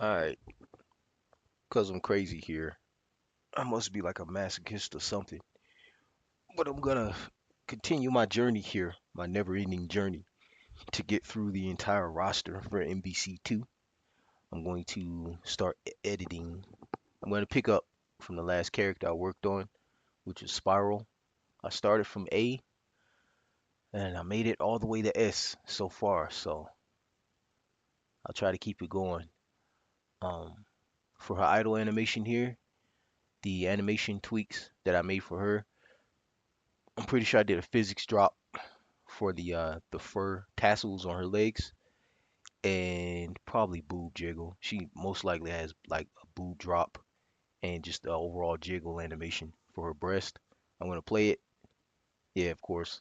Alright, because I'm crazy here. I must be like a masochist or something. But I'm gonna continue my journey here, my never-ending journey, to get through the entire roster for MVC2. I'm going to start editing. I'm going to pick up from the last character I worked on, which is Spiral. I started from A and I made it all the way to S so far, so I'll try to keep it going. Um, for her idle animation here, the animation tweaks that I made for her, I'm pretty sure I did a physics drop for the fur tassels on her legs and probably boob jiggle. She most likely has like a boob drop and just the overall jiggle animation for her breast. I'm gonna play it. Yeah, of course.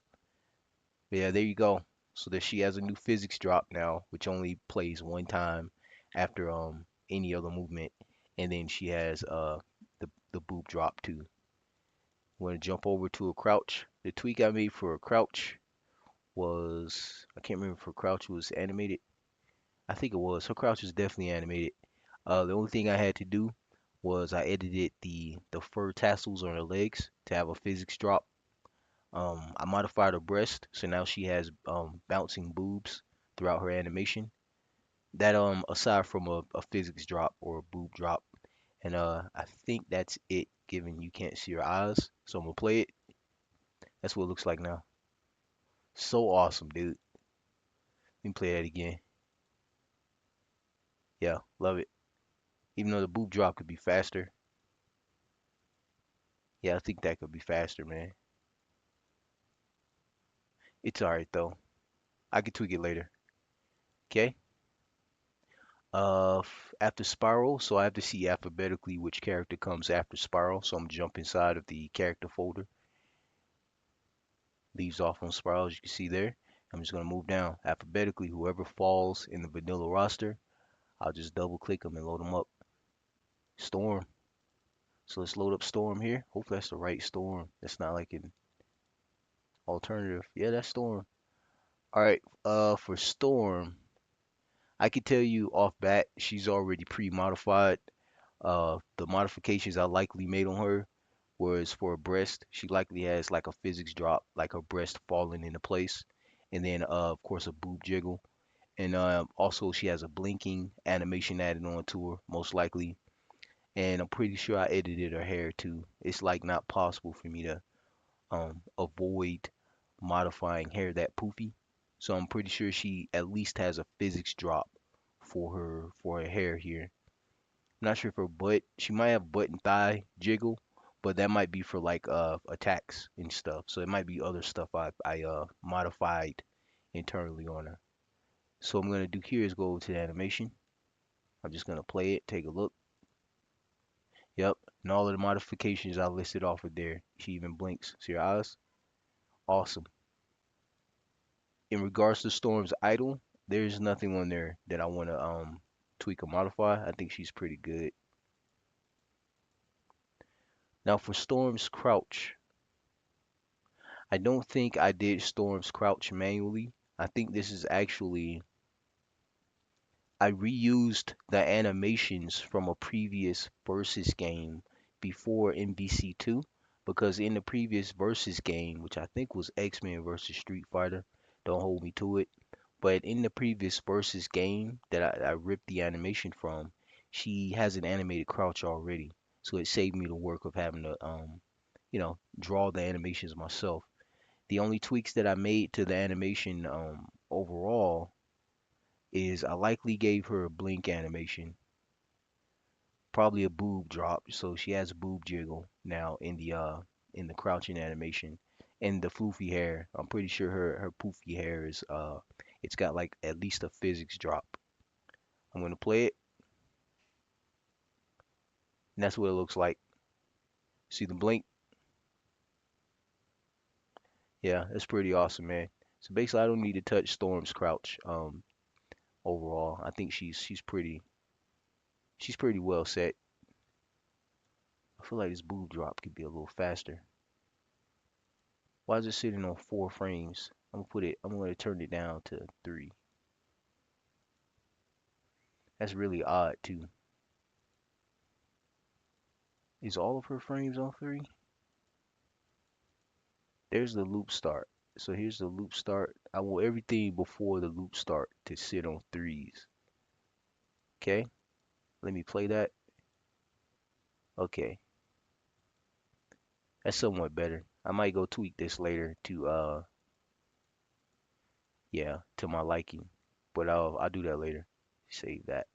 Yeah, there you go. So that she has a new physics drop now, which only plays one time after any other movement, and then she has the boob drop too. I'm gonna jump over to a crouch. The tweak I made for a crouch was I can't remember if her crouch was animated. I think it was. Her crouch was definitely animated. The only thing I had to do was I edited the fur tassels on her legs to have a physics drop. I modified her breast, so now she has bouncing boobs throughout her animation. That aside from a physics drop or a boob drop, and I think that's it. Given you can't see her eyes, so I'm gonna play it. That's what it looks like now. So awesome, dude. Let me play that again. Yeah, love it. Even though the boob drop could be faster. Yeah, I think that could be faster, man. It's alright though. I can tweak it later. Okay. After Spiral, so I have to see alphabetically which character comes after Spiral. So I'm jump inside of the character folder. Leaves off on Spiral, as you can see there. I'm just gonna move down alphabetically. Whoever falls in the vanilla roster, I'll just double click them and load them up. Storm. So let's load up Storm here. Hopefully that's the right Storm. That's not like an alternative. Yeah, that's Storm. All right. For Storm, I can tell you off bat, she's already pre-modified. The modifications I likely made on her was for a breast. She likely has like a physics drop, like her breast falling into place, and then of course a boob jiggle, and also she has a blinking animation added on to her, most likely. And I'm pretty sure I edited her hair too. It's like not possible for me to avoid modifying hair that poofy. So I'm pretty sure she at least has a physics drop for her hair here. I'm not sure for butt. She might have butt and thigh jiggle, but that might be for like attacks and stuff. So it might be other stuff I modified internally on her. So what I'm gonna do here is go to the animation. I'm just gonna play it, take a look. Yep, and all of the modifications I listed off are there. She even blinks. See her eyes? Awesome. In regards to Storm's idol, there's nothing on there that I want to tweak or modify. I think she's pretty good. Now for Storm's crouch, I don't think I did Storm's crouch manually. I think this is actually I reused the animations from a previous versus game before MVC2 because in the previous versus game, which I think was X-Men versus Street Fighter, don't hold me to it, but in the previous versus game that I ripped the animation from, she has an animated crouch already. So it saved me the work of having to draw the animations myself. The only tweaks that I made to the animation overall is I likely gave her a blink animation, probably a boob drop, so she has a boob jiggle now in the crouching animation, and the floofy hair. I'm pretty sure her poofy hair is it's got like at least a physics drop. I'm gonna play it, and that's what it looks like. See the blink? Yeah, that's pretty awesome, man. So basically, I don't need to touch Storm's crouch. Overall, I think she's pretty well set. I feel like this boob drop could be a little faster. Why is it sitting on 4 frames? I'm gonna turn it down to 3. That's really odd too. Is all of her frames on 3? There's the loop start. So here's the loop start. I want everything before the loop start to sit on 3s. Okay, let me play that. Okay, that's somewhat better. I might go tweak this later to yeah, to my liking. But I'll do that later. Save that.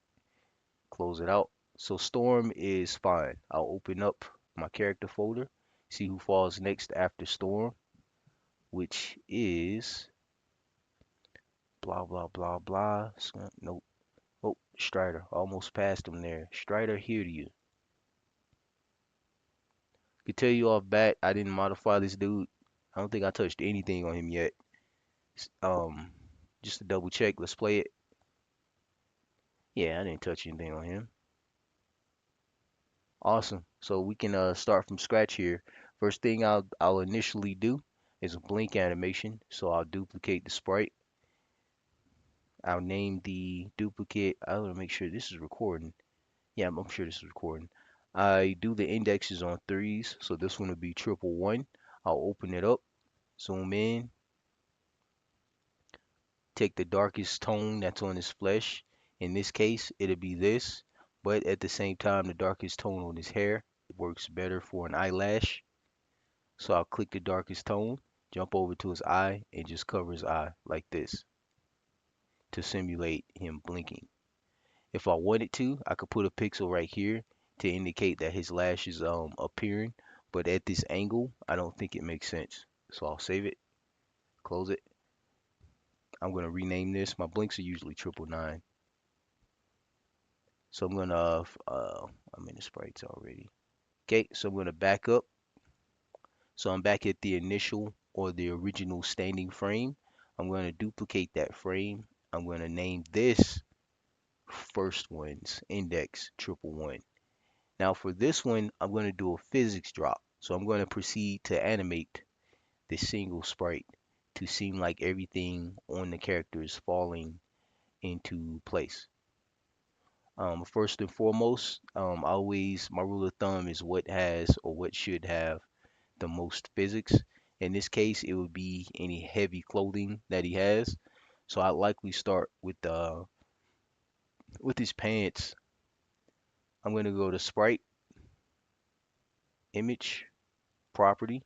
Close it out. So Storm is fine. I'll open up my character folder, see who falls next after Storm, which is blah blah blah blah. Nope. Oh, Strider. Almost passed him there. Strider Hiryu. Could tell you off bat, I didn't modify this dude. I don't think I touched anything on him yet. Um, just to double check, let's play it. Yeah, I didn't touch anything on him. Awesome. So we can start from scratch here. First thing I'll initially do is a blink animation. So I'll duplicate the sprite. I'll name the duplicate. I want to make sure this is recording. Yeah, I'm sure this is recording. I do the indexes on 3s, so this one will be 111. I'll open it up, zoom in, take the darkest tone that's on his flesh. In this case, it'll be this, but at the same time, the darkest tone on his hair works better for an eyelash. So I'll click the darkest tone, jump over to his eye, and just cover his eye like this to simulate him blinking. If I wanted to, I could put a pixel right here to indicate that his lash is appearing, but at this angle, I don't think it makes sense. So I'll save it, close it. I'm gonna rename this. My blinks are usually 999. So I'm gonna I'm in the sprites already. Okay, so I'm gonna back up. So I'm back at the initial or the original standing frame. I'm gonna duplicate that frame. I'm gonna name this first one's index 111. Now for this one, I'm going to do a physics drop. So I'm going to proceed to animate the single sprite to seem like everything on the character is falling into place. First and foremost, always my rule of thumb is what has or what should have the most physics. In this case, it would be any heavy clothing that he has. So I'd likely start with his pants. I'm going to go to sprite, image, property.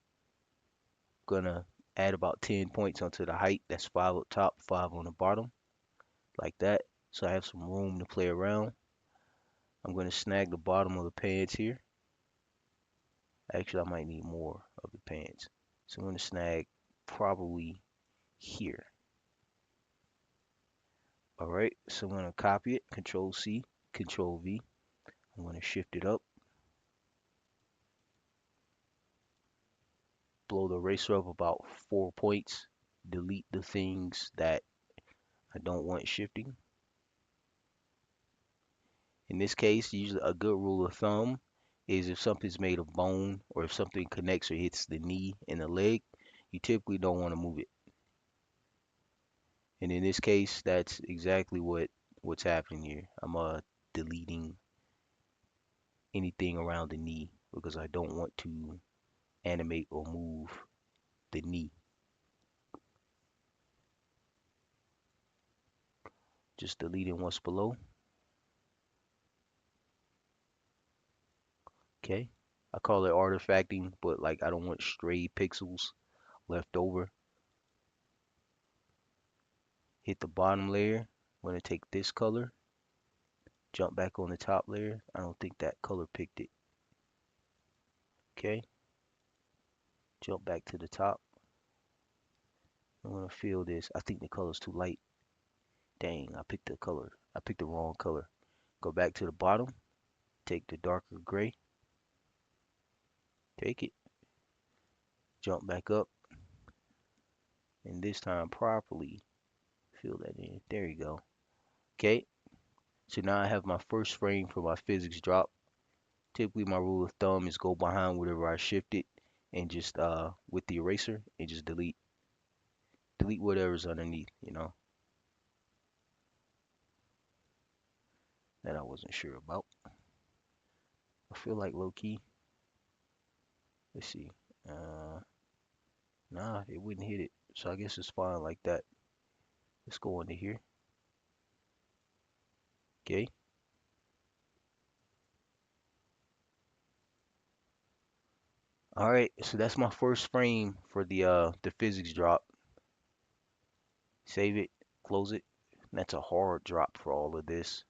Gonna add about 10 points onto the height. That's 5 up top, 5 on the bottom, like that. So I have some room to play around. I'm gonna snag the bottom of the pants here. Actually, I might need more of the pants. So I'm gonna snag probably here. All right, so I'm gonna copy it, Control C, Control V. I'm gonna shift it up, blow the eraser up about 4 points, delete the things that I don't want shifting. In this case, usually a good rule of thumb is if something's made of bone or if something connects or hits the knee and the leg, you typically don't want to move it. And in this case, that's exactly what's happening here. I'm deleting anything around the knee because I don't want to animate or move the knee. Just deleting what's below. Okay. I call it artifacting, but like I don't want stray pixels left over. Hit the bottom layer. I'm going to take this color, jump back on the top layer. I don't think that color picked it. Okay, jump back to the top. I'm gonna feel this. I think the color's too light. Dang, I picked the color. I picked the wrong color. Go back to the bottom, take the darker gray, take it, jump back up, and this time properly fill that in. There you go. Okay, so now I have my first frame for my physics drop. Typically my rule of thumb is go behind whatever I shifted and just with the eraser and just delete whatever's underneath, you know. that I wasn't sure about. I feel like low key. Let's see. Uh, nah, it wouldn't hit it. So I guess it's fine like that. Let's go into here. Okay. All right. So that's my first frame for the physics drop. Save it. Close it. That's a hard drop for all of this.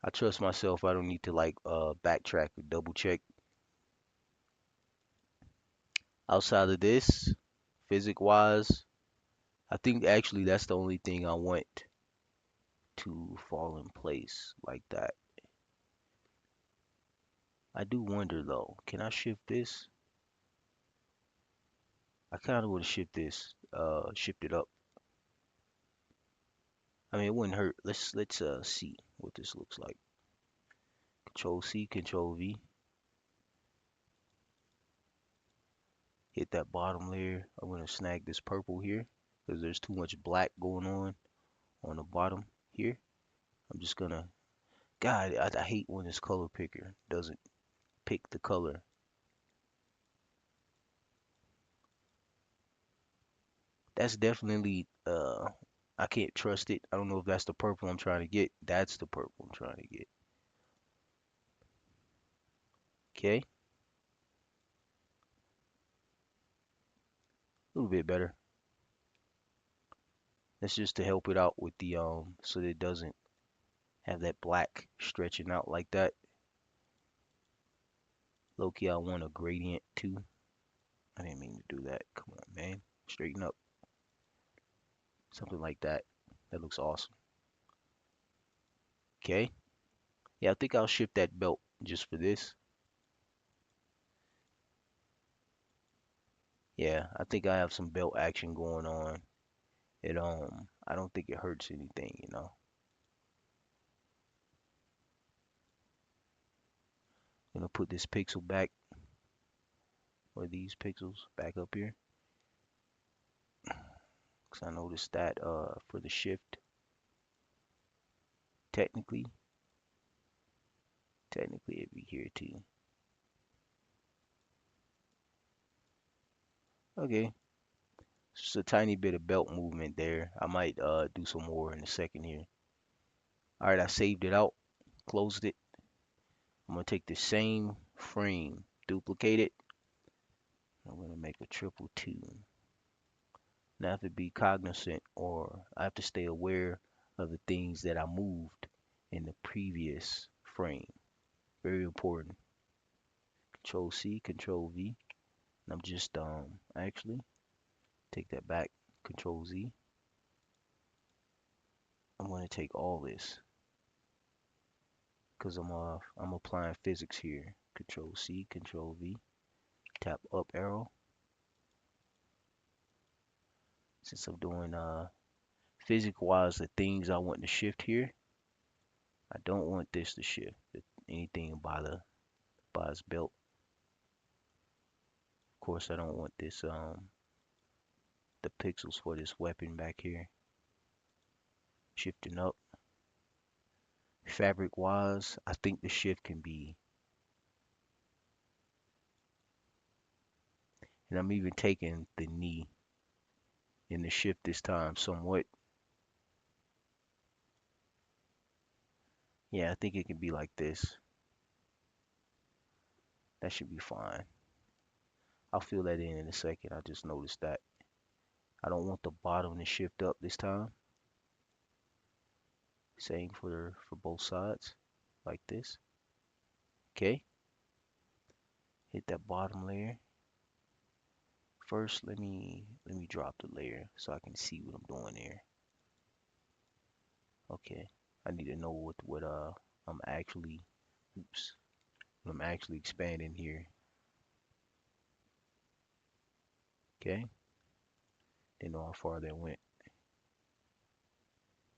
I trust myself. I don't need to like backtrack or double check. Outside of this, physics wise, I think actually that's the only thing I want to fall in place like that. I do wonder though, can I shift this? I kind of want to shift this, shift it up. I mean, it wouldn't hurt. Let's see what this looks like. Control C, Control V. Hit that bottom layer. I'm gonna snag this purple here because there's too much black going on the bottom here. I'm just gonna. God, I hate when this color picker doesn't pick the color. That's definitely I can't trust it. I don't know if that's the purple I'm trying to get. That's the purple I'm trying to get. Okay, a little bit better. That's just to help it out with the so that it doesn't have that black stretching out like that. Low-key, I want a gradient too. I didn't mean to do that. Come on, man. Straighten up. Something like that. That looks awesome. Okay. Yeah, I think I'll shift that belt just for this. Yeah, I think I have some belt action going on. It I don't think it hurts anything, you know. I'm gonna put this pixel back, or these pixels back up here, because I noticed that for the shift, technically, it'd be here too. Okay, just a tiny bit of belt movement there. I might do some more in a second here. All right, I saved it out, closed it. I'm gonna take the same frame, duplicate it. I'm gonna make a triple two. And I have to be cognizant, or I have to stay aware of the things that I moved in the previous frame. Very important. Control C, Control V. And I'm just actually take that back. Control Z. I'm going to take all this because I'm applying physics here. Control C, Control V. Tap up arrow. Since I'm doing physics wise the things I want to shift here, I don't want this to shift. Anything by its belt. Of course, I don't want this the pixels for this weapon back here shifting up. Fabric wise, I think the shift can be, and I'm even taking the knee in the shift this time somewhat. Yeah, I think it can be like this. That should be fine. I'll fill that in a second. I just noticed that. I don't want the bottom to shift up this time. Same for both sides, like this. Okay. Hit that bottom layer. First, let me drop the layer so I can see what I'm doing there. Okay. I need to know what I'm actually, oops, what I'm actually expanding here. Okay. Didn't know how far that went.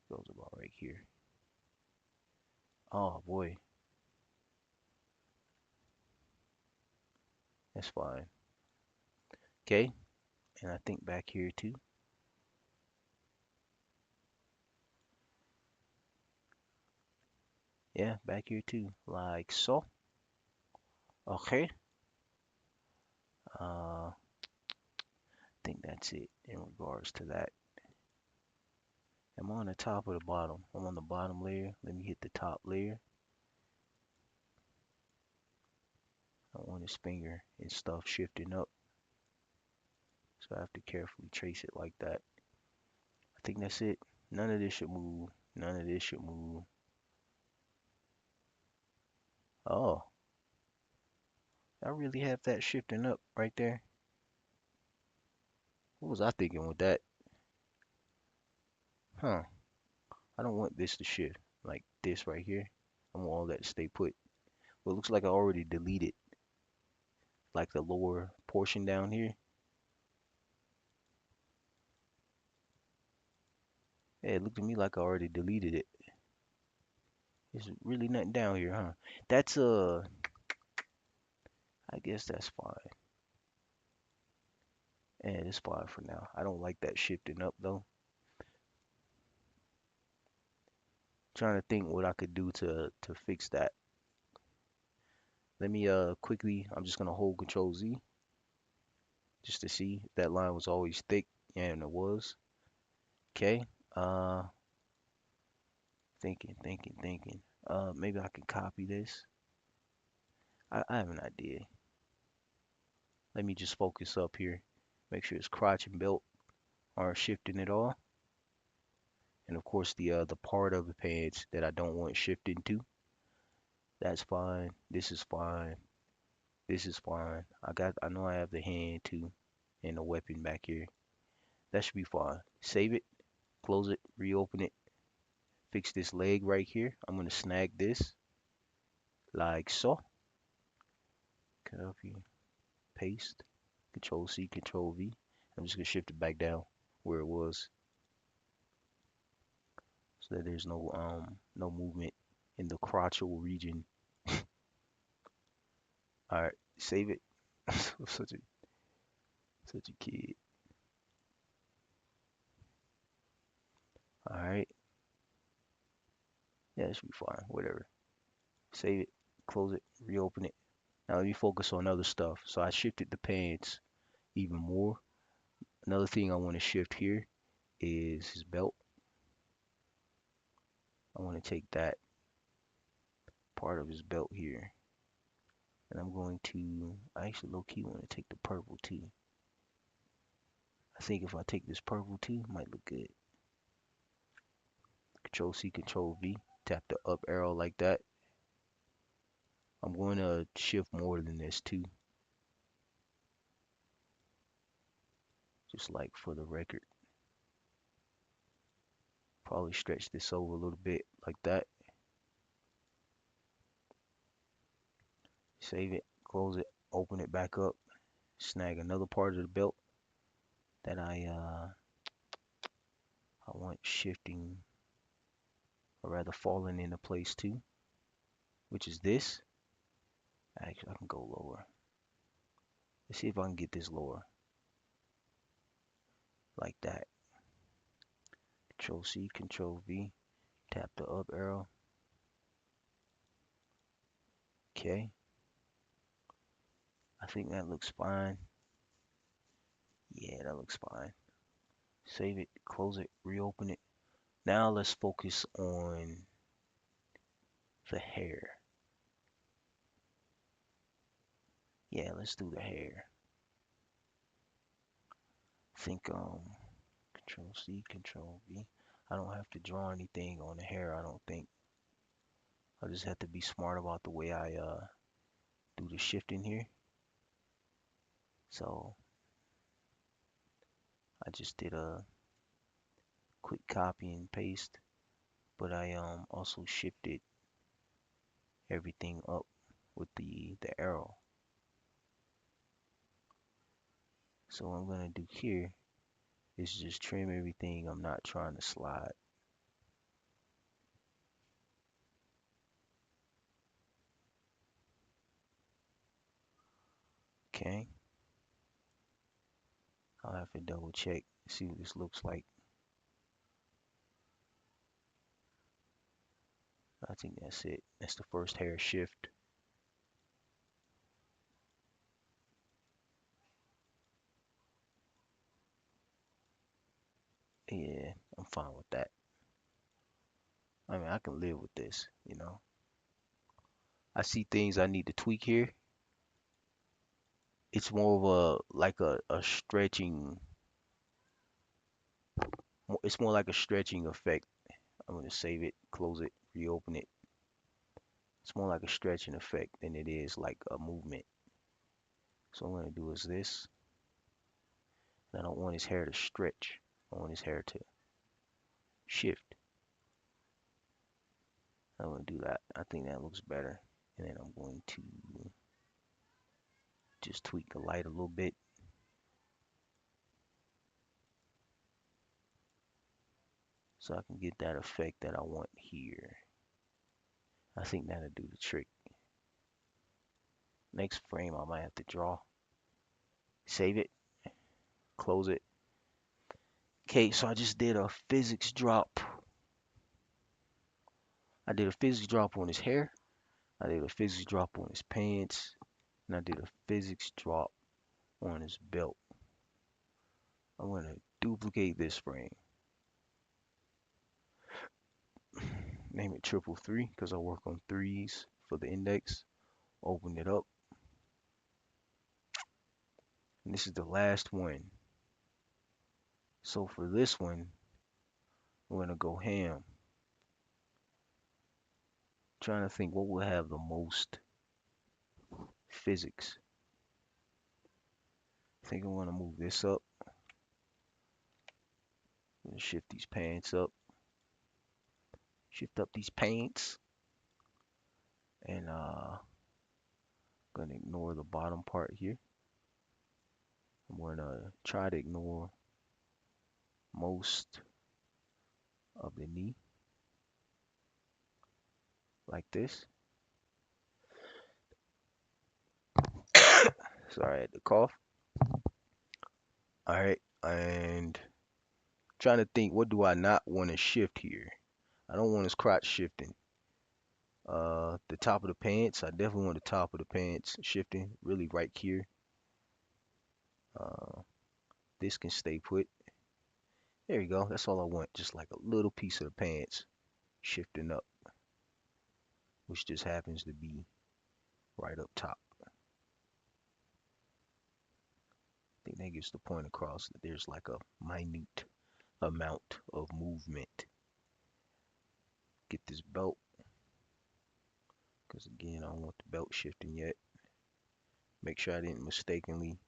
Goes about right here. Oh boy, that's fine. Okay, and I think back here too. Yeah, back here too, like so. Okay. I think that's it in regards to that. Am I on the top or the bottom? I'm on the bottom layer. Let me hit the top layer. I want his finger and stuff shifting up, so I have to carefully trace it like that. I think that's it. None of this should move. None of this should move. Oh, I really have that shifting up right there. What was I thinking with that? Huh. I don't want this to shift like this right here. I want all that to stay put. Well, it looks like I already deleted like the lower portion down here. Yeah, it looked to me like I already deleted it. There's really nothing down here, huh? That's I guess that's fine. Yeah, it's fine for now. I don't like that shifting up though. Trying to think what I could do to fix that. Let me quickly, I'm just gonna hold Control Z just to see if that line was always thick, and it was. Okay. Uh thinking. Maybe I can copy this. I have an idea. Let me just focus up here. Make sure his crotch and belt aren't shifting at all. And of course the part of the pants that I don't want shifting to. That's fine. This is fine. This is fine. I know I have the hand too and the weapon back here. That should be fine. Save it, close it, reopen it, fix this leg right here. I'm gonna snag this like so. Copy, paste, Control C, Control V. I'm just gonna shift it back down where it was so that there's no movement in the crotchal region. All right, save it. such a such a kid. All right, yeah, it should be fine. Whatever. Save it, close it, reopen it. Now let me focus on other stuff. So I shifted the pants even more. Another thing I want to shift here is his belt. I want to take that part of his belt here. And I'm going to, I actually low key want to take the purple too. I think if I take this purple too, it might look good. Control C, Control V. Tap the up arrow like that. I'm going to shift more than this too. Just like for the record. Probably stretch this over a little bit like that. Save it, close it, open it back up, snag another part of the belt that I want shifting or rather falling into place too, which is this. Actually, I can go lower. Let's see if I can get this lower like that. Control C, Control V, tap the up arrow. Okay, I think that looks fine. Yeah, that looks fine. Save it, close it, reopen it. Now let's focus on the hair. Yeah, let's do the hair. Think Control C, Control V. I don't have to draw anything on the hair, I don't think. I just have to be smart about the way I do the shifting here. So I just did a quick copy and paste, but I also shifted everything up with the arrow. So what I'm gonna do here is just trim everything I'm not trying to slide. Okay, I'll have to double check, see what this looks like. I think that's it. That's the first hair shift. Yeah, I'm fine with that. I mean, I can live with this, you know. I see things I need to tweak here. It's more of a stretching, it's more like a stretching effect. I'm gonna save it, close it, reopen it. It's more like a stretching effect than it is like a movement. So what I'm gonna do is this. I don't want his hair to stretch. I want his hair to shift. I'm gonna do that. I think that looks better. And then I'm going to just tweak the light a little bit. So I can get that effect that I want here. I think that'll do the trick. Next frame I might have to draw. Save it, close it. Okay, so I just did a physics drop. I did a physics drop on his hair. I did a physics drop on his pants. And I did a physics drop on his belt. I'm gonna duplicate this frame. Name it 333 because I work on threes for the index. Open it up. And this is the last one. So for this one, I'm gonna go ham. Trying to think what will have the most physics. I think I'm gonna move this up. I'm gonna shift these pants up. Shift up these pants. And gonna ignore the bottom part here. I'm gonna try to ignore most of the knee. Like this. Sorry, I had to cough. Alright, and trying to think what do I not want to shift here. I don't want his crotch shifting. The top of the pants, I definitely want the top of the pants shifting really right here. Uh, this can stay put. There you go. That's all I want. Just like a little piece of the pants shifting up, which just happens to be right up top. I think that gets the point across that there's like a minute amount of movement. Get this belt, because again, I don't want the belt shifting yet. Make sure I didn't mistakenly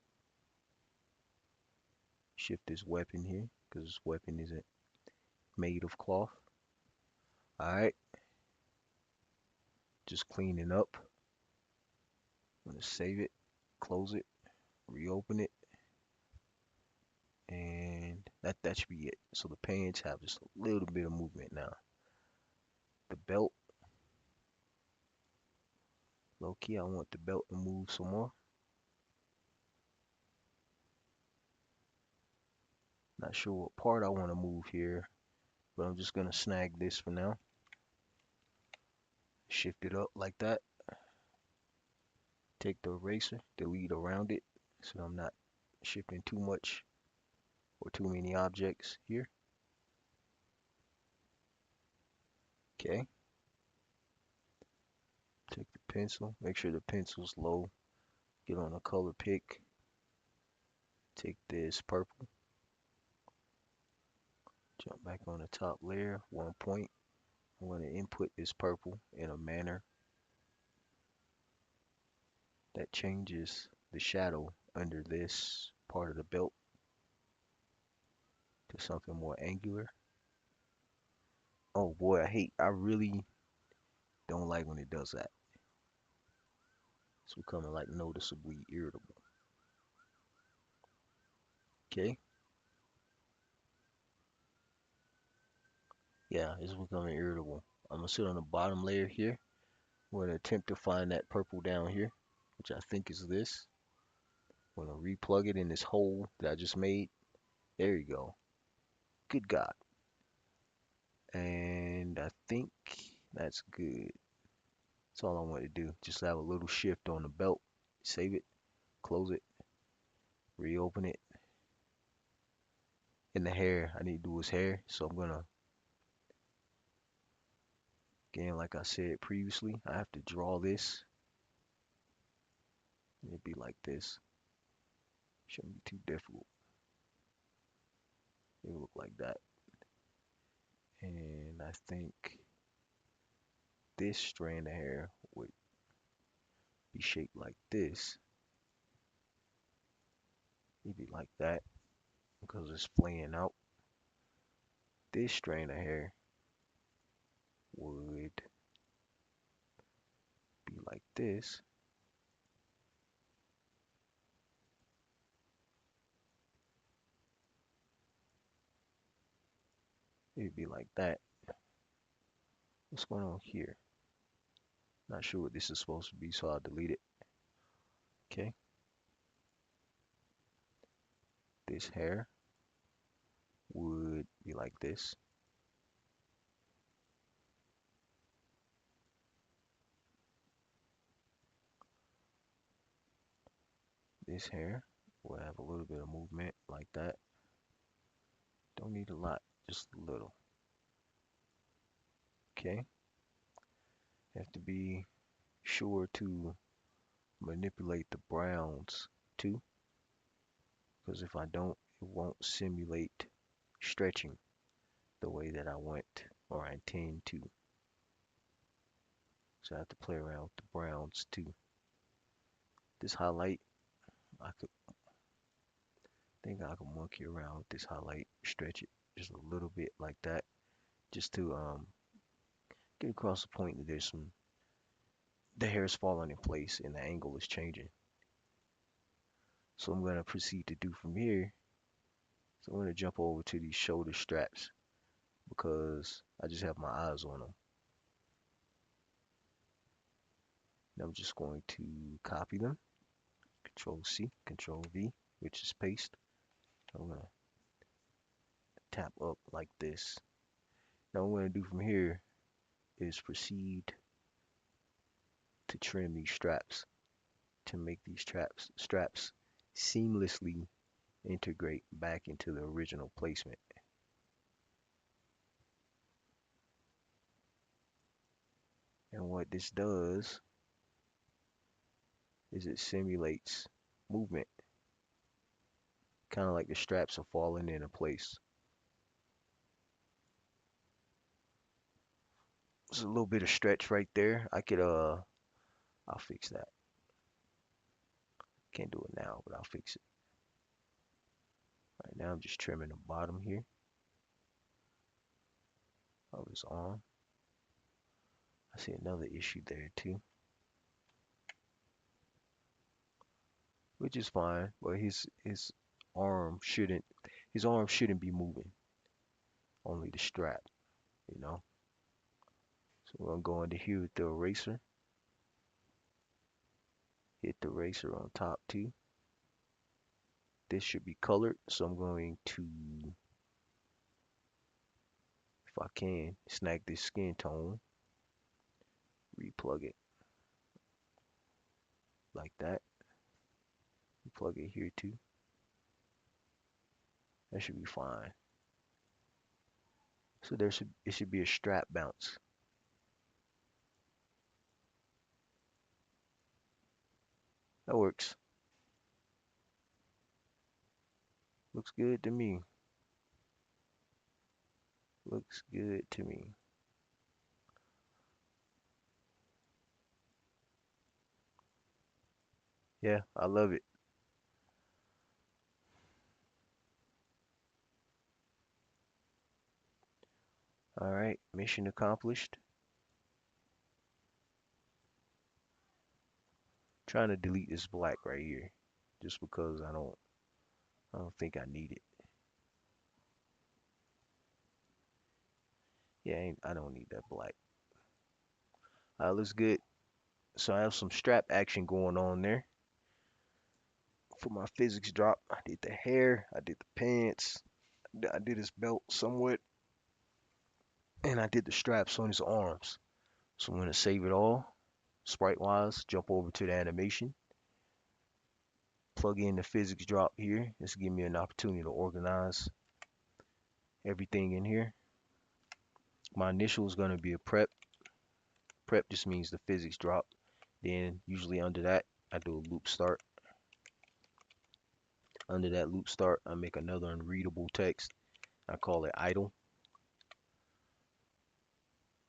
shift this weapon here, because this weapon isn't made of cloth. Alright, just cleaning up. I'm gonna save it, close it, reopen it, and that should be it. So the pants have just a little bit of movement now. The belt, low key, I want the belt to move some more. Not sure what part I want to move here, but I'm just gonna snag this for now. Shift it up like that. Take the eraser, delete around it, so I'm not shifting too much or too many objects here. Okay. Take the pencil, make sure the pencil's low. Get on a color pick. Take this purple. Jump back on the top layer, 1 point. I'm going to input this purple in a manner that changes the shadow under this part of the belt to something more angular. Oh boy, I really don't like when it does that. It's becoming like noticeably irritable. Okay. Yeah, it's becoming irritable. I'm gonna sit on the bottom layer here. I'm gonna attempt to find that purple down here, which I think is this. I'm gonna replug it in this hole that I just made. There you go. Good God. And I think That's good. That's all I want to do. Just have a little shift on the belt. Save it, close it, reopen it. In the hair, I need to do his hair. So I'm gonna, again, like I said previously, I have to draw this. It'd be like this. Shouldn't be too difficult. It would look like that. And I think this strand of hair would be shaped like this. It'd be like that because it's flaying out. This strand of hair would be like this. It'd be like that. What's going on here? Not sure what this is supposed to be, so I'll delete it. Okay. This hair would be like this. This hair will have a little bit of movement like that. Don't need a lot, just a little. Okay. Have to be sure to manipulate the browns too, because if I don't, it won't simulate stretching the way that I want or I intend to. So I have to play around with the browns too. This highlight, I could think I can monkey around with this highlight, stretch it just a little bit like that, just to get across the point that the hair is falling in place and the angle is changing. So I'm gonna proceed to do from here. So I'm gonna jump over to these shoulder straps because I just have my eyes on them. And I'm just going to copy them. Control C, Control V, which is paste. I'm gonna tap up like this. Now what I'm gonna do from here is proceed to trim these straps to make these straps seamlessly integrate back into the original placement. And what this does is it simulates movement, kind of like the straps are falling into place. There's a little bit of stretch right there. I'll fix that. Can't do it now, but I'll fix it. Right now I'm just trimming the bottom here of his arm. I see another issue there too, which is fine, but arm shouldn't his arm shouldn't be moving, only the strap, you know. So we're gonna go into here with the eraser, hit the eraser on top too. This should be colored, so I'm going to, if I can, snag this skin tone, replug it like that. Plug it here too. That should be fine. So it should be a strap bounce. That works. Looks good to me. Looks good to me. Yeah, I love it. All right, mission accomplished. Trying to delete this black right here, just because I don't think I need it. Yeah, I don't need that black. Looks good. So I have some strap action going on there for my physics drop. I did the hair, I did the pants, I did his belt somewhat, and I did the straps on his arms. So I'm gonna save it all, sprite wise, jump over to the animation, plug in the physics drop here. This will give me an opportunity to organize everything in here. My initial is gonna be a prep. Prep just means the physics drop. Then usually under that, I do a loop start. Under that loop start, I make another unreadable text. I call it idle.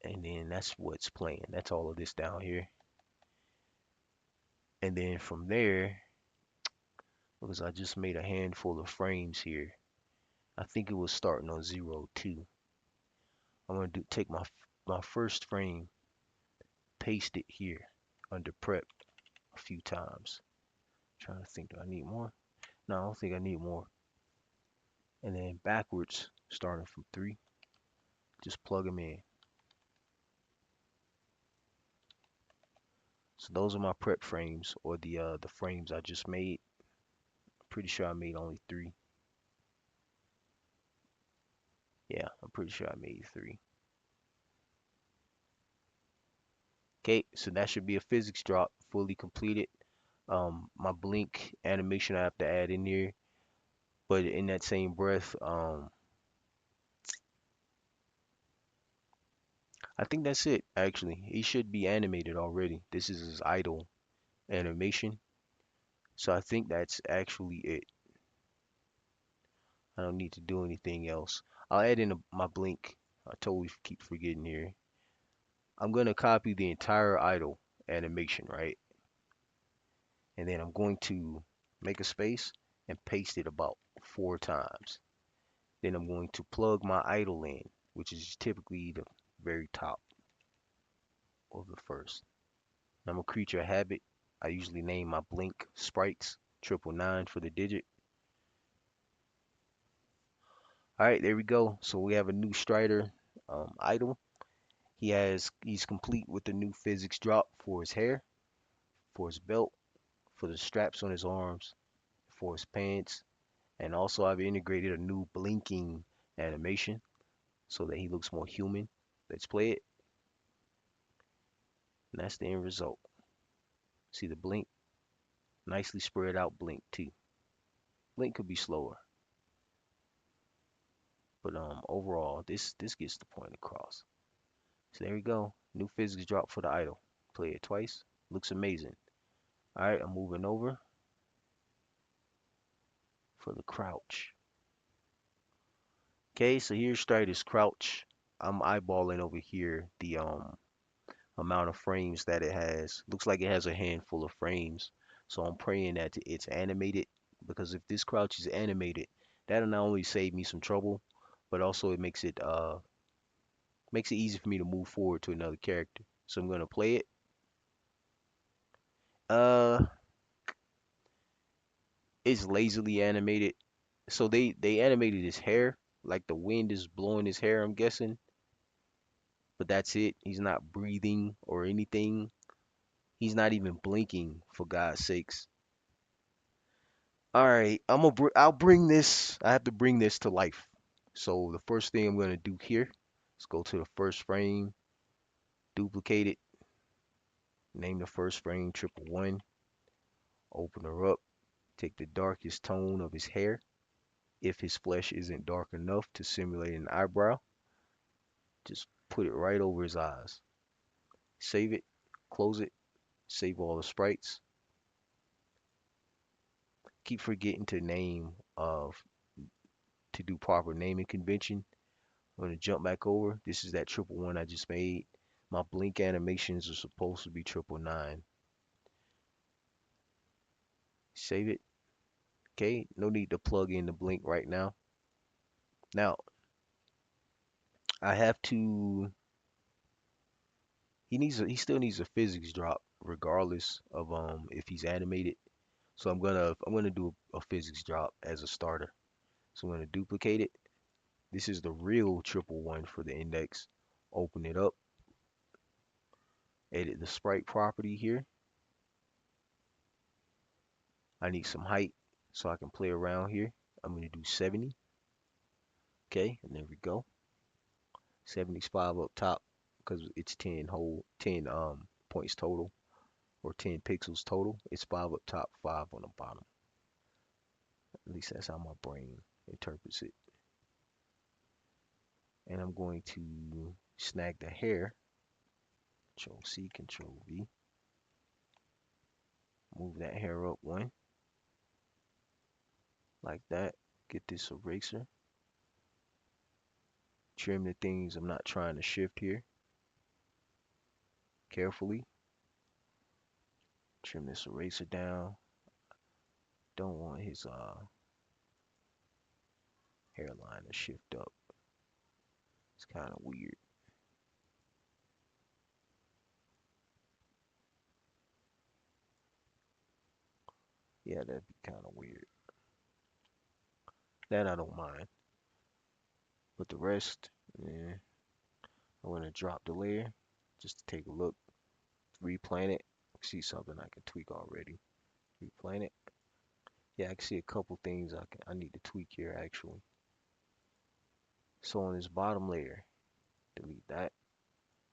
And then that's what's playing. That's all of this down here. And then from there, because I just made a handful of frames here, I think it was starting on 0, 2. I'm gonna take my first frame, paste it here under prep a few times. Trying to think, do I need more? No, I don't think I need more. And then backwards, starting from 3, just plug them in. So those are my prep frames, or the frames I just made. Pretty sure I made only 3. Yeah, I'm pretty sure I made 3. Okay, so that should be a physics drop fully completed. My blink animation I have to add in there, but in that same breath, I think that's it actually. He should be animated already. This is his idle animation, so I think that's actually it. I don't need to do anything else. I'll add in my blink. I totally keep forgetting here. I'm gonna copy the entire idle animation, right? And then I'm going to make a space and paste it about 4 times. Then I'm going to plug my idle in, which is typically the very top of the first. I'm a creature habit. I usually name my blink sprites 999 for the digit. All right, there we go. So we have a new Strider idle. He's complete with the new physics drop for his hair, for his belt, for the straps on his arms, for his pants, and also I've integrated a new blinking animation so that he looks more human. Let's play it. And that's the end result. See the blink? Nicely spread out blink too. Blink could be slower, but overall this gets the point across. So there we go. New physics drop for the idol. Play it twice. Looks amazing. All right, I'm moving over for the crouch. Okay, so here's Strider's crouch. I'm eyeballing over here the amount of frames that it has. Looks like it has a handful of frames. So I'm praying that it's animated, because if this crouch is animated, that'll not only save me some trouble, but also it makes it easy for me to move forward to another character. So I'm gonna play it. Uh, it's lazily animated. So they animated his hair, like the wind is blowing his hair, I'm guessing, but that's it. He's not breathing or anything. He's not even blinking, for God's sakes. All right, I'll bring this. I have to bring this to life. So the first thing I'm gonna do here is go to the first frame, duplicate it, name the first frame 111, open her up, take the darkest tone of his hair. If his flesh isn't dark enough to simulate an eyebrow, just put it right over his eyes. Save it, close it, save all the sprites. Keep forgetting to do proper naming convention. I'm gonna jump back over. This is that 111 I just made. My blink animations are supposed to be 999. Save it. Okay, no need to plug in the blink right now. Now, I have to he still needs a physics drop regardless of if he's animated. So I'm gonna do a physics drop as a starter. So I'm gonna duplicate it. This is the real 111 for the index. Open it up, edit the sprite property here. I need some height so I can play around here. I'm gonna do 70. Okay, and there we go. 75 up top. because it's 10 points total or 10 pixels total. It's 5 up top, 5 on the bottom. At least that's how my brain interprets it. And I'm going to snag the hair. Control C, Control V. Move that hair up one, like that. Get this eraser. Trim the things I'm not trying to shift here. Carefully. Trim this eraser down. Don't want his hairline to shift up. It's kind of weird. Yeah, that'd be kind of weird. That I don't mind. But the rest, yeah, I want to drop the layer just to take a look. Replant it. See something I can tweak already. Replant it. Yeah, I can see a couple things I need to tweak here actually. So on this bottom layer, delete that.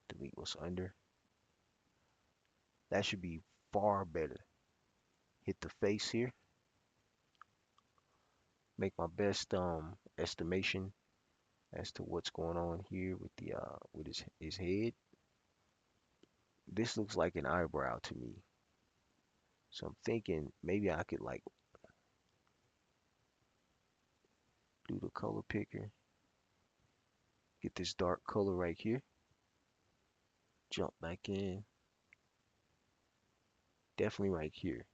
Delete what's under. That should be far better. Hit the face here. Make my best estimation as to what's going on here with the with his head. This looks like an eyebrow to me. So I'm thinking maybe I could like do the color picker. Get this dark color right here. Jump back in. Definitely right here.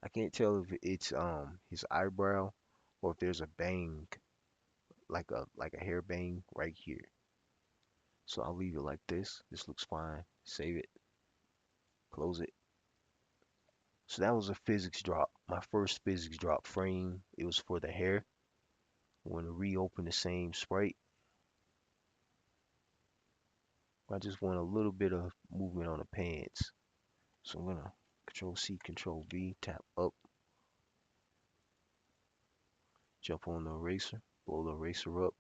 I can't tell if it's his eyebrow or if there's a bang like a hair bang right here. So I'll leave it like this. This looks fine. Save it. Close it. So that was a physics drop. My first physics drop frame. It was for the hair. I want to reopen the same sprite. I just want a little bit of movement on the pants. So I'm gonna Control C, Control V, tap up, jump on the eraser, blow the eraser up,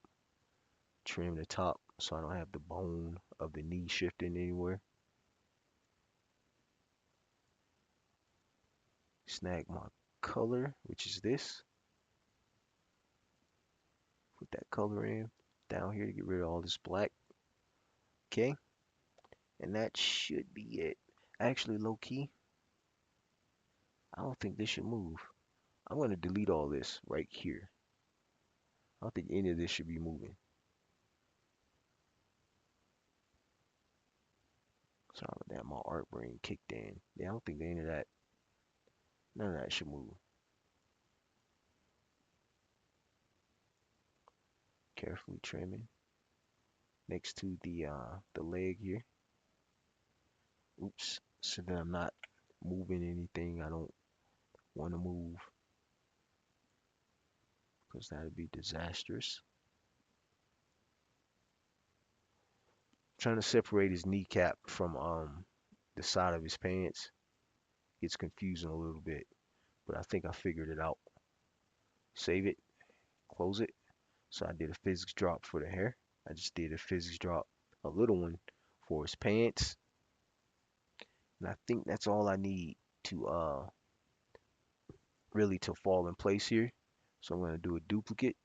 trim the top so I don't have the bone of the knee shifting anywhere. Snag my color, which is this. Put that color in down here to get rid of all this black. Okay, and that should be it. Actually, low key, I don't think this should move. I'm gonna delete all this right here. I don't think any of this should be moving. Sorry about that, my art brain kicked in. Yeah, I don't think any of that, none of that should move. Carefully trimming next to the leg here. Oops, so that I'm not moving anything I don't want to move because that would be disastrous. Trying to separate his kneecap from the side of his pants gets confusing a little bit, but I think I figured it out. Save it, close it. So I did a physics drop for the hair. I just did a physics drop, a little one for his pants. And I think that's all I need to really to fall in place here. So I'm gonna do a duplicate,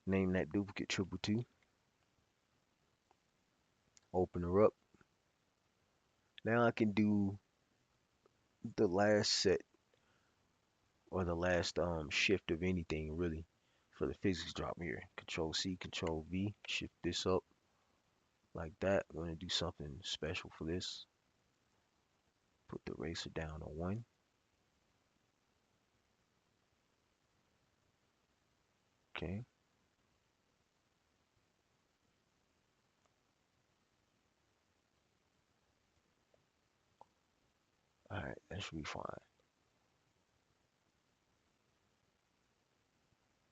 name that duplicate 222, open her up. Now I can do the last set or the last shift of anything really for the physics drop here. Control C, Control V, shift this up like that. I'm gonna do something special for this. Put the eraser down to 1. Okay. Alright, that should be fine.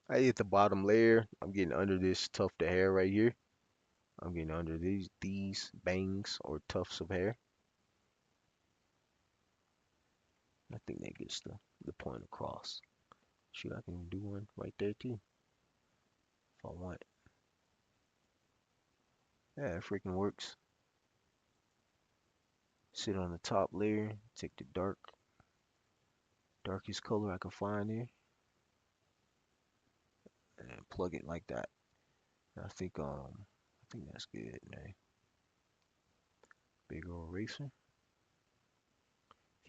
I hit the bottom layer. I'm getting under this tuft of hair right here. I'm getting under these bangs or tufts of hair. I think that gets the point across. Shoot, I can do one right there too if I want. Yeah, it freaking works. Sit on the top layer, take the darkest color I can find here, and plug it like that. I think that's good, man. Big old eraser.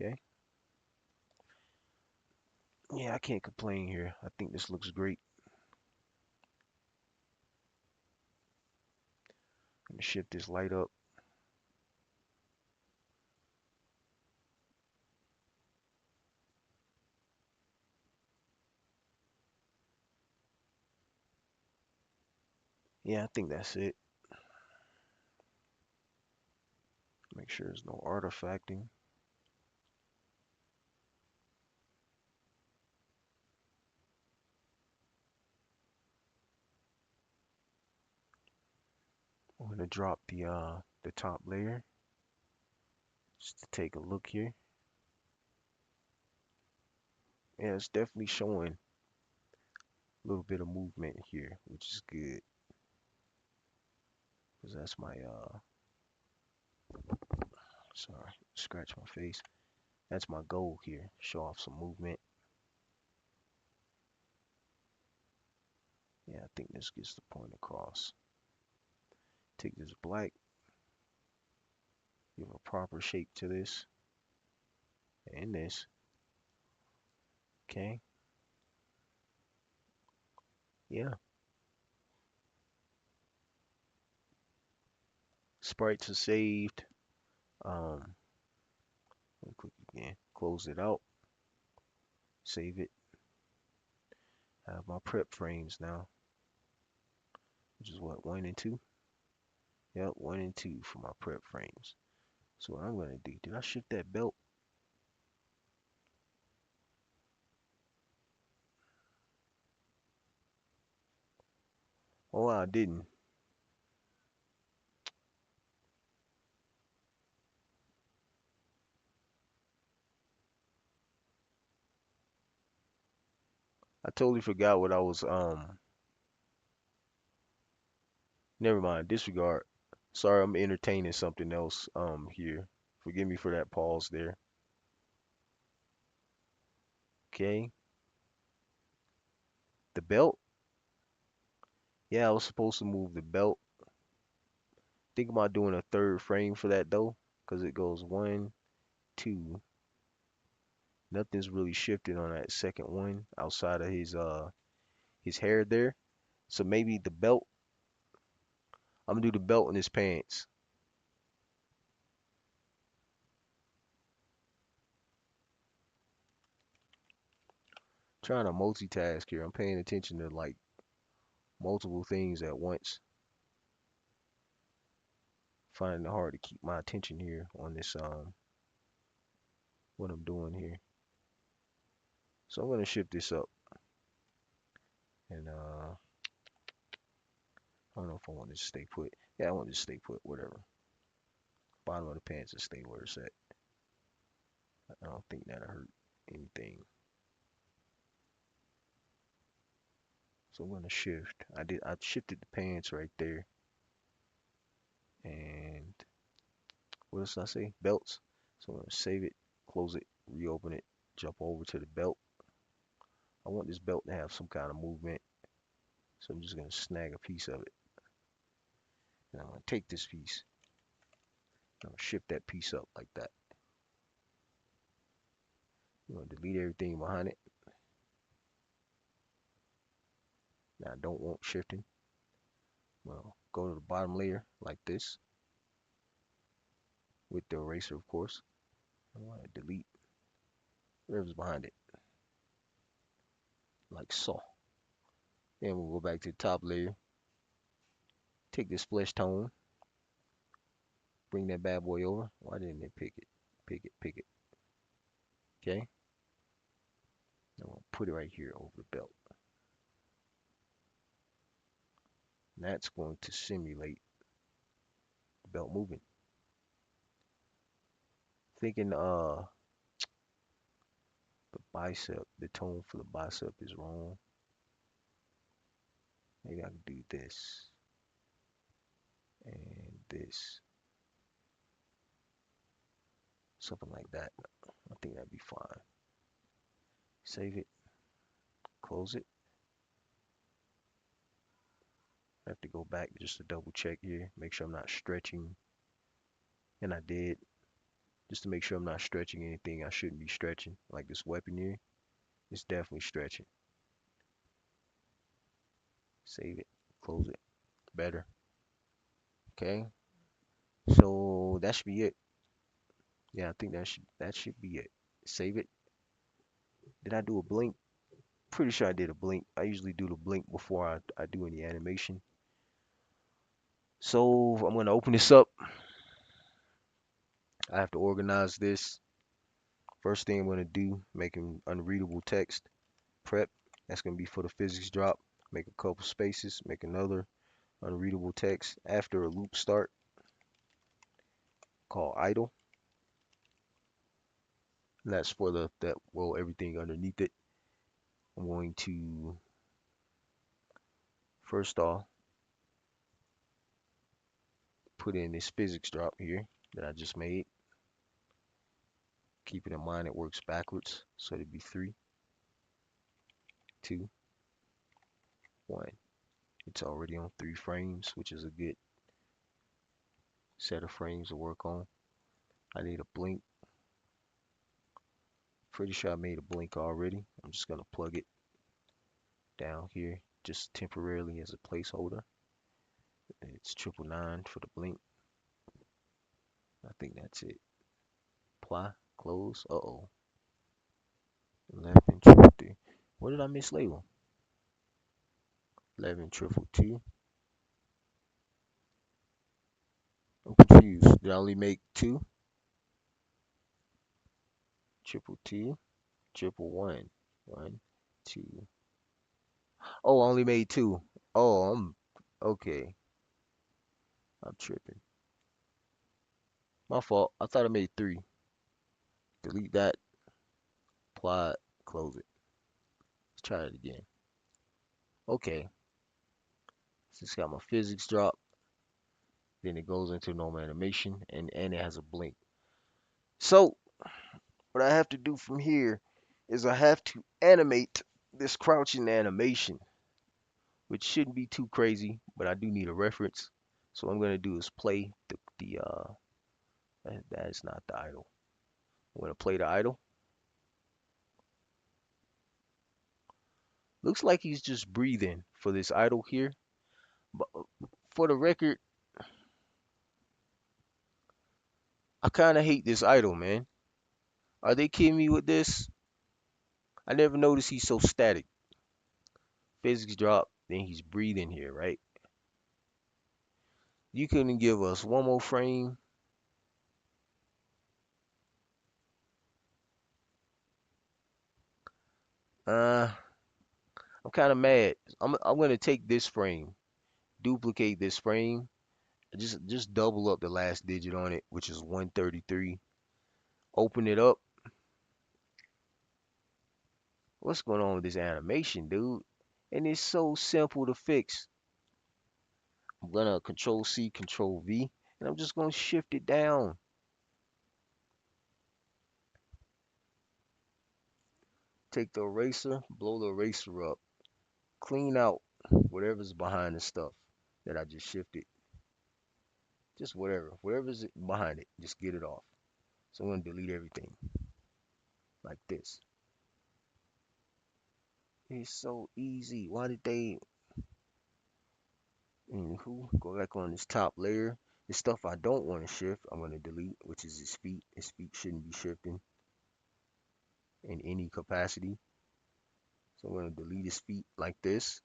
Okay. Yeah, I can't complain here. I think this looks great. Gonna shift this light up. Yeah, I think that's it. Make sure there's no artifacting. I'm gonna drop the top layer just to take a look here. Yeah, it's definitely showing a little bit of movement here, which is good. Cause that's my sorry, scratch my face. That's my goal here. Show off some movement. Yeah, I think this gets the point across. Take this black, give a proper shape to this and this. Okay. Yeah. Sprites are saved. Um, let me click again. Close it out. Save it. I have my prep frames now, which is what, 1 and 2? Yep, 1 and 2 for my prep frames. So what I'm gonna do, did I shift that belt? Oh, I didn't. I totally forgot what I was, never mind, disregard. Sorry, I'm entertaining something else, here. Forgive me for that pause there. Okay, the belt. Yeah, I was supposed to move the belt. Think about doing a third frame for that though, because it goes 1, 2. Nothing's really shifted on that second one outside of his hair there. So maybe the belt. I'm gonna do the belt in his pants. Trying to multitask here. I'm paying attention to like multiple things at once. Finding it hard to keep my attention here on this what I'm doing here. So I'm gonna shift this up and I don't know if I want it to stay put. Yeah, I want it to stay put, whatever. Bottom of the pants to stay where it's at. I don't think that'll hurt anything. So I'm gonna shift. I shifted the pants right there. And what else did I say? Belts. So I'm gonna save it, close it, reopen it, jump over to the belt. I want this belt to have some kind of movement. So I'm just gonna snag a piece of it. And I'm gonna take this piece. I'm gonna shift that piece up like that. I'm gonna delete everything behind it. Now I don't want shifting. Well, go to the bottom layer like this with the eraser, of course. I want to delete whatever's behind it, like so. Then we'll go back to the top layer. Take this flesh tone, bring that bad boy over. Why didn't it pick it? Pick it, pick it. Okay. I'm gonna put it right here over the belt. And that's going to simulate the belt moving. Thinking the bicep, the tone for the bicep is wrong. Maybe I can do this. and this, something like that. I think that'd be fine. Save it, close it. I have to go back just to double check here, make sure I'm not stretching, and I did, just to make sure I'm not stretching anything I shouldn't be stretching, like this weapon here. It's definitely stretching. Save it, close it, better. Okay, so that should be it. Yeah, I think that should be it. Save it. Did I do a blink? Pretty sure I did a blink. I usually do the blink before I do any animation. So I'm gonna open this up. I have to organize this. First thing I'm gonna do, making unreadable text. Prep. That's gonna be for the physics drop. Make a couple spaces. Make another unreadable text after a loop start called idle. And that's for everything underneath it. I'm going to first off put in this physics drop here that I just made. Keeping in mind it works backwards, so it'd be 3, 2, 1. It's already on 3 frames, which is a good set of frames to work on. I need a blink. Pretty sure I made a blink already. I'm just gonna plug it down here just temporarily as a placeholder. It's 999 for the blink. I think that's it. Apply, close. Uh-oh. 11 triple 3. What did I mislabel? 11 triple 2. I'm confused. Did I only make 2? Triple 2, triple 1. 1, 2. Oh, I only made 2. Oh, I'm okay. I'm tripping. My fault. I thought I made 3. Delete that. Apply. Close it. Let's try it again. Okay. So it's got my physics drop. Then it goes into normal animation and it has a blink. So what I have to do from here is I have to animate this crouching animation, which shouldn't be too crazy, but I do need a reference. So what I'm gonna do is play that is not the idle. I'm gonna play the idle. Looks like he's just breathing for this idle here. But for the record, I kind of hate this idle, man. Are they kidding me with this? I never noticed he's so static. Physics drop, then he's breathing here, right? You couldn't give us one more frame. Uh, I'm kind of mad. I'm gonna take this frame, duplicate this frame, just double up the last digit on it, which is 133. Open it up. What's going on with this animation, dude? And it's so simple to fix. I'm gonna Control C, Control V, and I'm just gonna shift it down. Take the eraser, blow the eraser up, clean out whatever's behind the stuff that I just shifted. Just whatever's behind it, just get it off. So I'm gonna delete everything like this. It's so easy. Why did they? Anywho, go back on this top layer. The stuff I don't want to shift, I'm gonna delete, which is his feet. His feet shouldn't be shifting in any capacity. So I'm gonna delete his feet like this.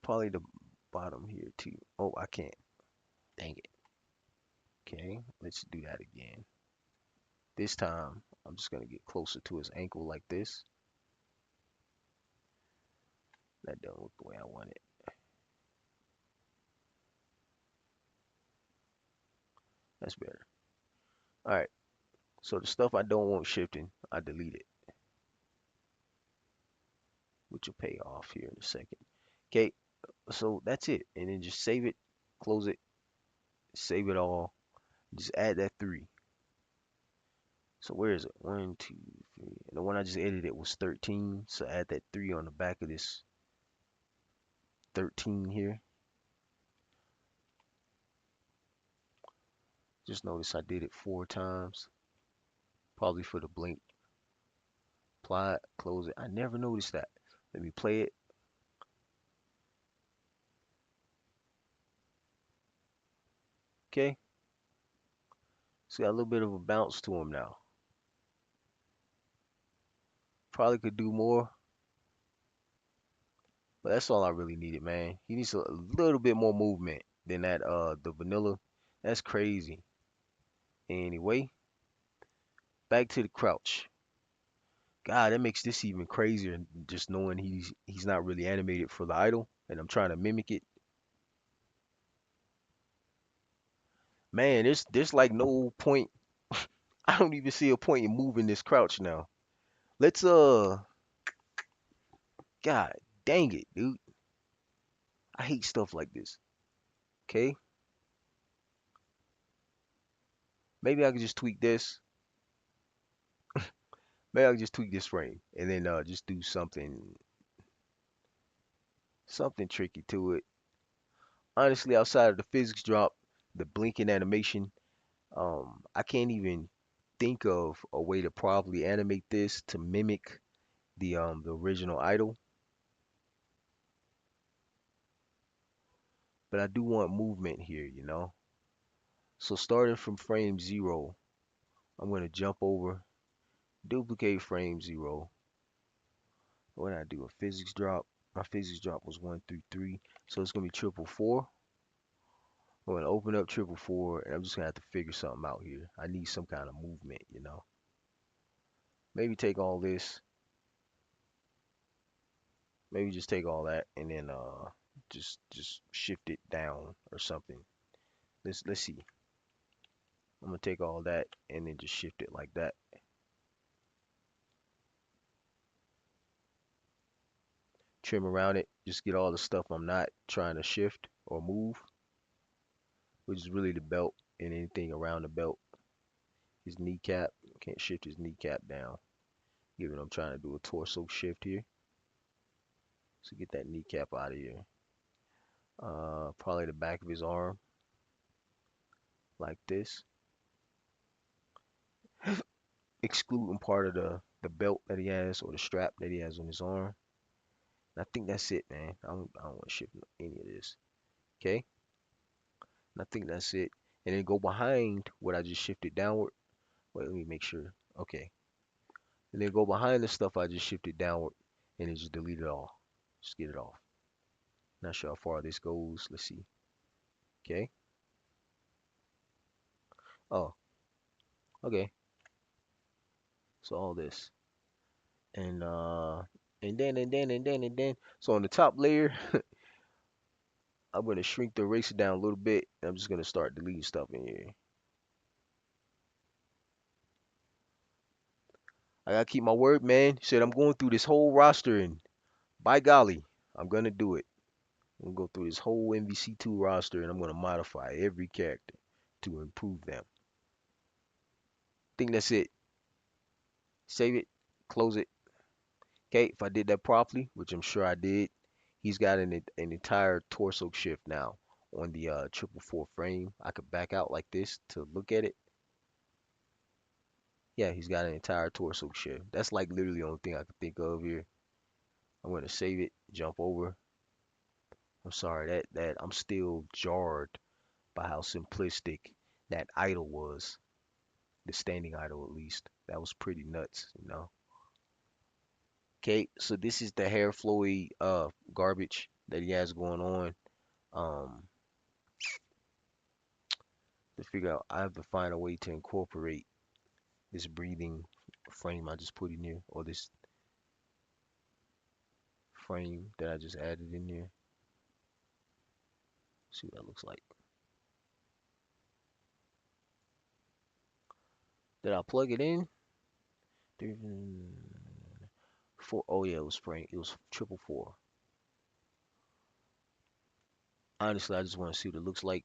Probably the bottom here too. Oh, I can't. Dang it. Okay, let's do that again. This time, I'm just gonna get closer to his ankle like this. That doesn't look the way I want it. That's better. All right. So the stuff I don't want shifting, I delete it, which will pay off here in a second. Okay. So that's it. And then just save it. close it, save it all, just add that 3. So where is it? 1, 2, 3. And the one I just edited was 13. So add that 3 on the back of this 13 here. Just notice I did it 4 times, probably for the blink. Apply it, close it. I never noticed that. Let me play it. Okay, so got a little bit of a bounce to him now. Probably could do more, but that's all I really needed, man. He needs a little bit more movement than that the vanilla. That's crazy. Anyway, back to the crouch. God, that makes this even crazier. Just knowing he's not really animated for the idol, and I'm trying to mimic it. Man, there's like no point. I don't even see a point in moving this crouch now. Let's God dang it, dude. I hate stuff like this. Okay, maybe I could just tweak this. Maybe I could just tweak this frame and then just do something tricky to it. Honestly, outside of the physics drop, the blinking animation, I can't even think of a way to properly animate this to mimic the original idol. But I do want movement here, you know. So starting from frame 0, I'm gonna jump over, duplicate frame 0. What did I do? A physics drop. My physics drop was 1 through 3, so it's gonna be triple 4. I'm gonna open up triple 4, and I'm just gonna have to figure something out here. I need some kind of movement, you know. Maybe take all this. Maybe just take all that, and then just shift it down or something. Let's see. I'm gonna take all that and then just shift it like that. Trim around it. Just get all the stuff I'm not trying to shift or move, which is really the belt and anything around the belt. His kneecap. Can't shift his kneecap down. Given I'm trying to do a torso shift here. So get that kneecap out of here. Probably the back of his arm, like this. Excluding part of the belt that he has or the strap that he has on his arm. And I think that's it, man. I don't want to shift any of this. Okay? And I think that's it. And then go behind what I just shifted downward. Wait, let me make sure. Okay. And then go behind the stuff I just shifted downward and then just delete it all. Just get it off. Not sure how far this goes. Let's see. Okay. Oh, okay. So all this. And and then. So on the top layer, I'm gonna shrink the eraser down a little bit. And I'm just gonna start deleting stuff in here. I gotta keep my word, man. Said I'm going through this whole roster, and by golly, I'm gonna do it. I'm gonna go through this whole MVC2 roster, and I'm gonna modify every character to improve them. Think that's it. Save it, close it. Okay, if I did that properly, which I'm sure I did, he's got an entire torso shift now on the triple four frame. I could back out like this to look at it. Yeah, he's got an entire torso shift. That's like literally the only thing I could think of here. I'm gonna save it, jump over. I'm sorry that I'm still jarred by how simplistic that idol was. The standing idol, at least. That was pretty nuts, you know. Okay, so this is the hair flowy garbage that he has going on. Um, to figure out, I have to find a way to incorporate this breathing frame I just put in here, or this frame that I just added in here. See what that looks like. Did I plug it in? Four. Oh yeah, it was frame. It was triple four. Honestly, I just want to see what it looks like.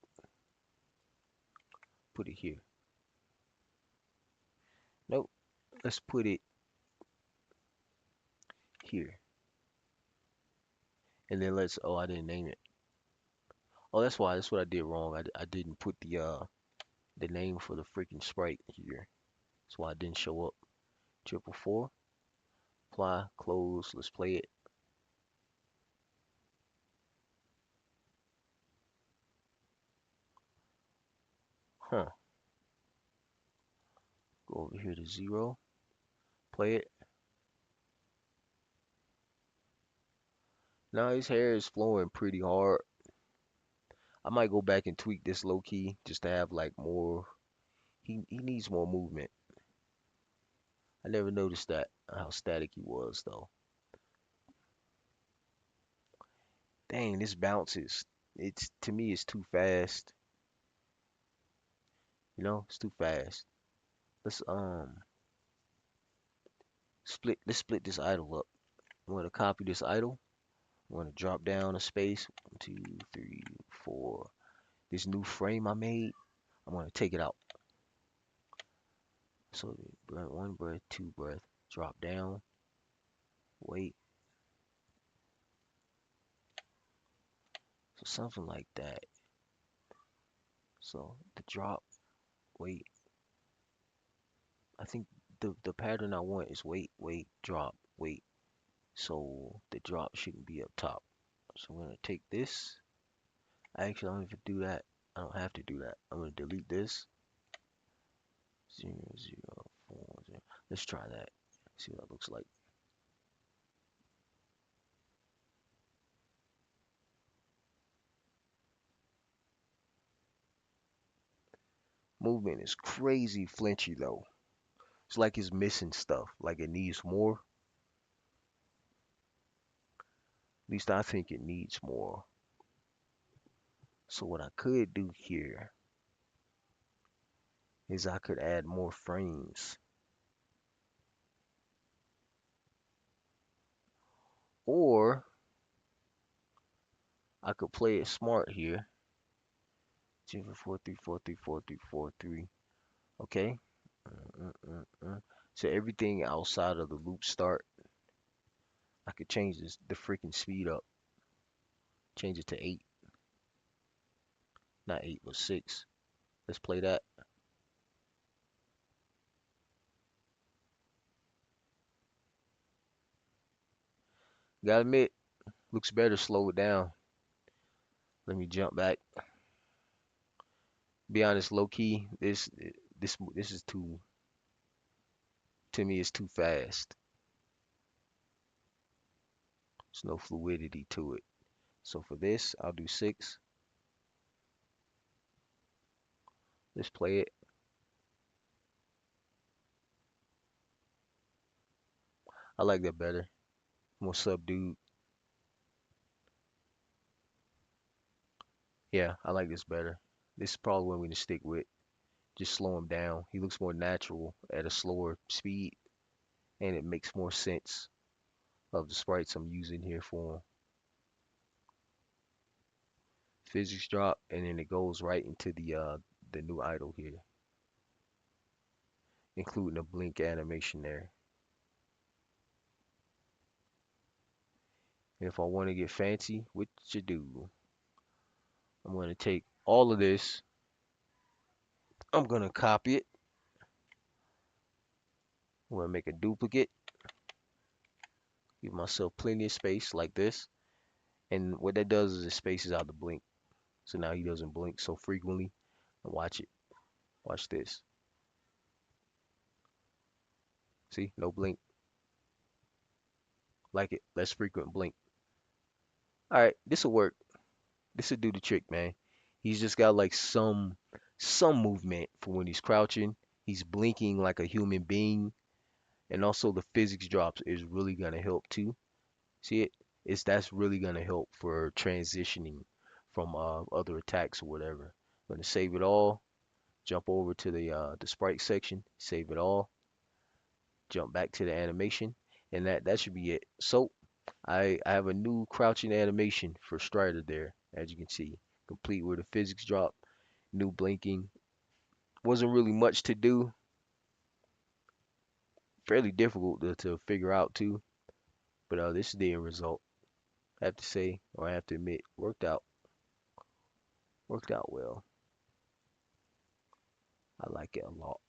Put it here. Nope. Let's put it here. And then let's, oh, I didn't name it. Oh, that's why. That's what I did wrong. I didn't put the name for the freaking sprite here. That's why it didn't show up. Triple four. Apply. Close. Let's play it. Huh. Go over here to 0. Play it. Now his hair is flowing pretty hard. I might go back and tweak this low key just to have like more. He needs more movement. I never noticed that how static he was though. Dang, this bounces. It's to me it's too fast. You know, it's too fast. Let's split this idle up. I'm gonna copy this idle. I'm gonna drop down a space. 1, 2, 3, 4. This new frame I made, I'm gonna take it out. So breath, 1 breath, 2 breath. Drop down. Wait. So something like that. So the drop, wait. I think the pattern I want is wait, wait, drop, wait. So the drop shouldn't be up top. So I'm gonna take this. Actually, I don't even do that. I don't have to do that. I'm gonna delete this. 0, 0, 4, 0. Let's try that. See what that looks like. Movement is crazy flinchy though. It's like it's missing stuff. Like it needs more. At least I think it needs more. So what I could do here is I could add more frames. Or I could play it smart here. 4 3 4 3 4 3 4 3. Okay. So everything outside of the loop start, I could change the freaking speed up. Change it to 8. Not 8, but 6. Let's play that. Gotta admit, looks better. Slow it down. Let me jump back. Be honest, low key, this is too, to me it's too fast. There's no fluidity to it. So for this, I'll do 6. Let's play it. I like that better. More subdued. Yeah, I like this better. This is probably what we're gonna stick with. Just slow him down. He looks more natural at a slower speed, and it makes more sense of the sprites I'm using here for him. Physics drop, and then it goes right into the new idle here, including a blink animation there. And if I want to get fancy, what you do? I'm gonna take all of this. I'm gonna copy it. I'm gonna make a duplicate. Give myself plenty of space like this. And what that does is it spaces out the blink. So now he doesn't blink so frequently. And watch it. Watch this. See, no blink. Like it. Less frequent blink. All right, this will work. This will do the trick, man. He's just got like some movement for when he's crouching. He's blinking like a human being, and also the physics drops is really gonna help too. See it? It's that's really gonna help for transitioning from other attacks or whatever. I'm gonna save it all. Jump over to the sprite section. Save it all. Jump back to the animation, and that should be it. So I have a new crouching animation for Strider there, as you can see. complete where the physics drop. New blinking. Wasn't really much to do. Fairly difficult to figure out too. But this is the end result. I have to say, or I have to admit, worked out well. I like it a lot.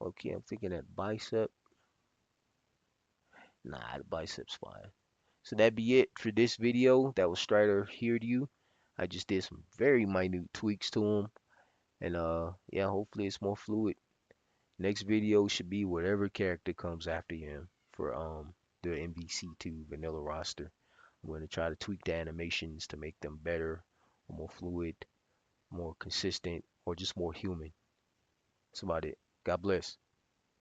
Okay, I'm thinking that bicep. Nah, the bicep's fine. So that be it for this video. That was Strider Hiryu. I just did some very minute tweaks to him. And yeah, hopefully it's more fluid. Next video should be whatever character comes after him for the MVC2 vanilla roster. I'm going to try to tweak the animations to make them better, more fluid, more consistent, or just more human. That's about it. God bless.